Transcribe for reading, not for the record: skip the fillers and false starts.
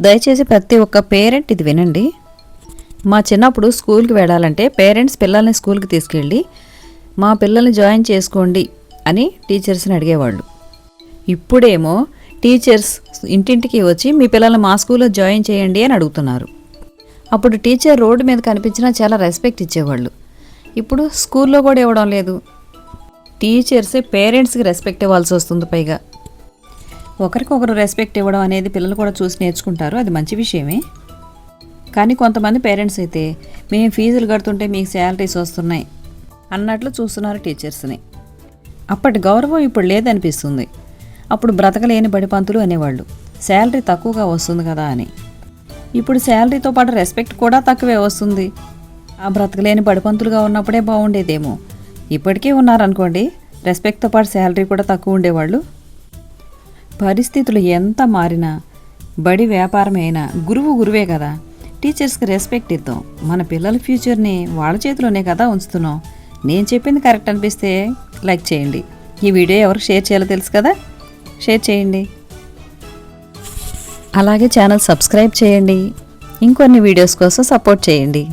దయచేసి ప్రతి ఒక్క పేరెంట్ ఇది వినండి. మా చిన్నప్పుడు స్కూల్కి వెళ్ళాలంటే పేరెంట్స్ పిల్లల్ని స్కూల్కి తీసుకెళ్ళి మా పిల్లల్ని జాయిన్ చేసుకోండి అని టీచర్స్ని అడిగేవాళ్ళు. ఇప్పుడేమో టీచర్స్ ఇంటింటికి వచ్చి మీ పిల్లల్ని మా స్కూల్లో జాయిన్ చేయండి అని అడుగుతున్నారు. అప్పుడు టీచర్ రోడ్డు మీద కనిపించినా చాలా రెస్పెక్ట్ ఇచ్చేవాళ్ళు. ఇప్పుడు స్కూల్లో కూడా ఇవ్వడం లేదు. టీచర్సే పేరెంట్స్కి రెస్పెక్ట్ ఇవ్వాల్సి వస్తుంది. పైగా ఒకరికొకరు రెస్పెక్ట్ ఇవ్వడం అనేది పిల్లలు కూడా చూసి నేర్చుకుంటారు. అది మంచి విషయమే. కానీ కొంతమంది పేరెంట్స్ అయితే మేము ఫీజులు కడుతుంటే మీకు శాలరీస్ వస్తున్నాయి అన్నట్లు చూస్తున్నారు టీచర్స్ని. అప్పటి గౌరవం ఇప్పుడు లేదనిపిస్తుంది. అప్పుడు బ్రతకలేని బడిపంతులు అనేవాళ్ళు, శాలరీ తక్కువగా వస్తుంది కదా అని. ఇప్పుడు శాలరీతో పాటు రెస్పెక్ట్ కూడా తక్కువే వస్తుంది. ఆ బ్రతకలేని బడిపంతులుగా ఉన్నప్పుడే బాగుండేదేమో. ఇప్పటికీ ఉన్నారనుకోండి, రెస్పెక్ట్తో పాటు శాలరీ కూడా తక్కువ ఉండేవాళ్ళు. పరిస్థితులు ఎంత మారినా బడి వ్యాపారమైనా గురువు గురువే కదా. టీచర్స్కి రెస్పెక్ట్ ఇద్దాం. మన పిల్లల ఫ్యూచర్ని వాళ్ళ చేతిలోనే కదా ఉంచుతున్నాం. నేను చెప్పింది కరెక్ట్ అనిపిస్తే లైక్ చేయండి. ఈ వీడియో ఎవరికి షేర్ చేయాలో తెలుసు కదా, షేర్ చేయండి. అలాగే ఛానల్ సబ్స్క్రైబ్ చేయండి. ఇంకొన్ని వీడియోస్ కోసం సపోర్ట్ చేయండి.